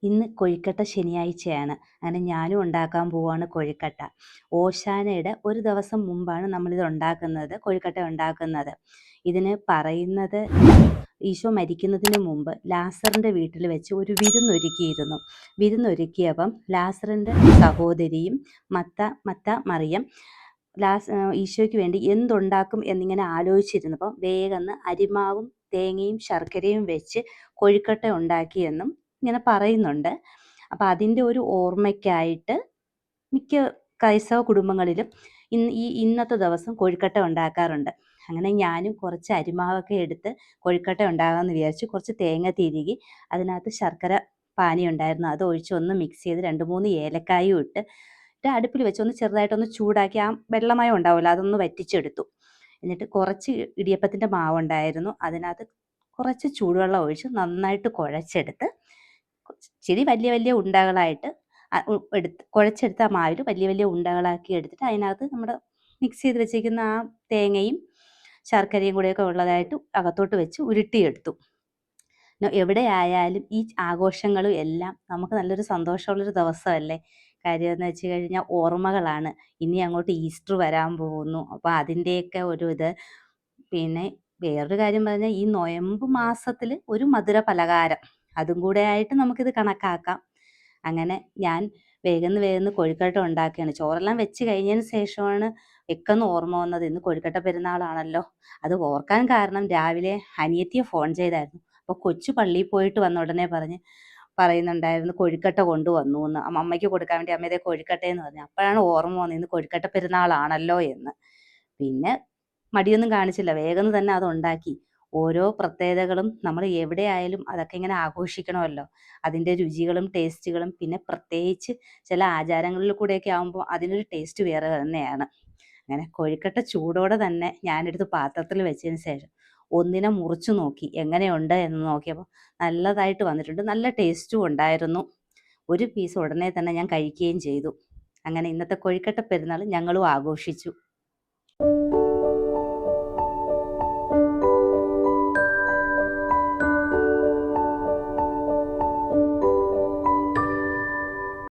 ഇന്ന് കൊഴുക്കട്ട ശനിയാഴ്ചയാണ്. അങ്ങനെ ഞാനും ഉണ്ടാക്കാൻ പോവാണ് കൊഴുക്കട്ട. ഓശാനയുടെ ഒരു ദിവസം മുമ്പാണ് നമ്മളിത് ഉണ്ടാക്കുന്നത്, കൊഴുക്കട്ട ഉണ്ടാക്കുന്നത്. ഇതിന് പറയുന്നത് ഈശോ മരിക്കുന്നതിന് മുമ്പ് ലാസറിൻ്റെ വീട്ടിൽ വെച്ച് ഒരു വിരുന്നൊരുക്കിയിരുന്നു. വിരുന്നൊരുക്കിയപ്പം ലാസറിൻ്റെ സഹോദരിയും മത്ത മറിയം ഈശോയ്ക്ക് വേണ്ടി എന്തുണ്ടാക്കും എന്നിങ്ങനെ ആലോചിച്ചിരുന്നപ്പം വേഗന്ന് അരിമാവും തേങ്ങയും ശർക്കരയും വെച്ച് കൊഴുക്കട്ട ഉണ്ടാക്കിയെന്നും ഇങ്ങനെ പറയുന്നുണ്ട്. അപ്പം അതിൻ്റെ ഒരു ഓർമ്മയ്ക്കായിട്ട് മിക്ക ക്രൈസ്തവ കുടുംബങ്ങളിലും ഇന്നത്തെ ദിവസം കൊഴുക്കട്ട ഉണ്ടാക്കാറുണ്ട്. അങ്ങനെ ഞാനും കുറച്ച് അരിമാവൊക്കെ എടുത്ത് കൊഴുക്കട്ട ഉണ്ടാകാമെന്ന് വിചാരിച്ചു. കുറച്ച് തേങ്ങ തിരുകി അതിനകത്ത് ശർക്കര പാനി ഉണ്ടായിരുന്നു, അത് ഒഴിച്ച് ഒന്ന് മിക്സ് ചെയ്ത് 2-3 ഏലക്കായും ഇട്ട് അടുപ്പിൽ വെച്ച് ഒന്ന് ചെറുതായിട്ടൊന്ന് ചൂടാക്കി ആ വെള്ളമയം ഉണ്ടാവുമല്ലോ അതൊന്ന് വറ്റിച്ചെടുത്തു. എന്നിട്ട് കുറച്ച് ഇടിയപ്പത്തിൻ്റെ മാവുണ്ടായിരുന്നു, അതിനകത്ത് കുറച്ച് ചൂടുവെള്ളം ഒഴിച്ച് നന്നായിട്ട് കുഴച്ചെടുത്ത് ഇച്ചിരി വലിയ വലിയ ഉണ്ടകളായിട്ട് കുഴച്ചെടുത്ത ആ മാവിൽ വലിയ വലിയ ഉണ്ടകളാക്കി എടുത്തിട്ട് അതിനകത്ത് നമ്മുടെ മിക്സ് ചെയ്ത് വെച്ചിരിക്കുന്ന ആ തേങ്ങയും ശർക്കരയും കൂടെയൊക്കെ ഉള്ളതായിട്ട് അകത്തോട്ട് വെച്ച് ഉരുട്ടിയെടുത്തു. എവിടെ ആയാലും ഈ ആഘോഷങ്ങളും എല്ലാം നമുക്ക് നല്ലൊരു സന്തോഷമുള്ളൊരു ദിവസമല്ലേ. കാര്യം എന്ന് വെച്ച് കഴിഞ്ഞാൽ ഓർമ്മകളാണ്. ഇനി അങ്ങോട്ട് ഈസ്റ്റർ വരാൻ പോകുന്നു. അപ്പോൾ അതിൻ്റെയൊക്കെ ഒരു ഇത്. പിന്നെ വേറൊരു കാര്യം പറഞ്ഞാൽ ഈ നൊയമ്പ് മാസത്തിൽ ഒരു മധുര പലഹാരം അതും കൂടെ ആയിട്ട് നമുക്കിത് കണക്കാക്കാം. അങ്ങനെ ഞാൻ വേഗന്ന് കൊഴുക്കട്ട ഉണ്ടാക്കുകയാണ്. ചോറെല്ലാം വെച്ച് കഴിഞ്ഞതിന് ശേഷമാണ് വെക്കെന്ന് ഓർമ്മ വന്നത്, ഇന്ന് കൊഴുക്കട്ട പെരുന്നാളാണല്ലോ. അത് ഓർക്കാൻ കാരണം രാവിലെ അനിയത്തിയെ ഫോൺ ചെയ്തായിരുന്നു. അപ്പോൾ കൊച്ചു പള്ളിയിൽ പോയിട്ട് വന്ന ഉടനെ പറയുന്നുണ്ടായിരുന്നു കൊഴുക്കട്ട കൊണ്ടുവന്നു എന്ന്. അമ്മയ്ക്ക് കൊടുക്കാൻ വേണ്ടി അമ്മ ഇതേ കൊഴുക്കട്ടയെന്ന് പറഞ്ഞു. അപ്പോഴാണ് ഓർമ്മ വന്നത് ഇന്ന് കൊഴുക്കട്ട പെരുന്നാളാണല്ലോ എന്ന്. പിന്നെ മടിയൊന്നും കാണിച്ചില്ല, വേഗം തന്നെ അതുണ്ടാക്കി. ഓരോ പ്രത്യേകതകളും നമ്മൾ എവിടെ ആയാലും അതൊക്കെ ഇങ്ങനെ ആഘോഷിക്കണമല്ലോ. അതിൻ്റെ രുചികളും ടേസ്റ്റുകളും പിന്നെ പ്രത്യേകിച്ച് ചില ആചാരങ്ങളിൽ കൂടെയൊക്കെ ആകുമ്പോൾ അതിനൊരു ടേസ്റ്റ് വേറെ തന്നെയാണ്. അങ്ങനെ കൊഴുക്കട്ട ചൂടോടെ തന്നെ ഞാനെടുത്ത് പാത്രത്തിൽ വെച്ചതിന് ശേഷം ഒന്നിനെ മുറിച്ചു നോക്കി എങ്ങനെയുണ്ട് എന്ന് നോക്കിയപ്പോൾ നല്ലതായിട്ട് വന്നിട്ടുണ്ട്, നല്ല ടേസ്റ്റും ഉണ്ടായിരുന്നു. ഒരു പീസ് ഉടനെ തന്നെ ഞാൻ കഴിക്കുകയും ചെയ്തു. അങ്ങനെ ഇന്നത്തെ കൊഴുക്കട്ട പെരുന്നാൾ ഞങ്ങളും ആഘോഷിച്ചു.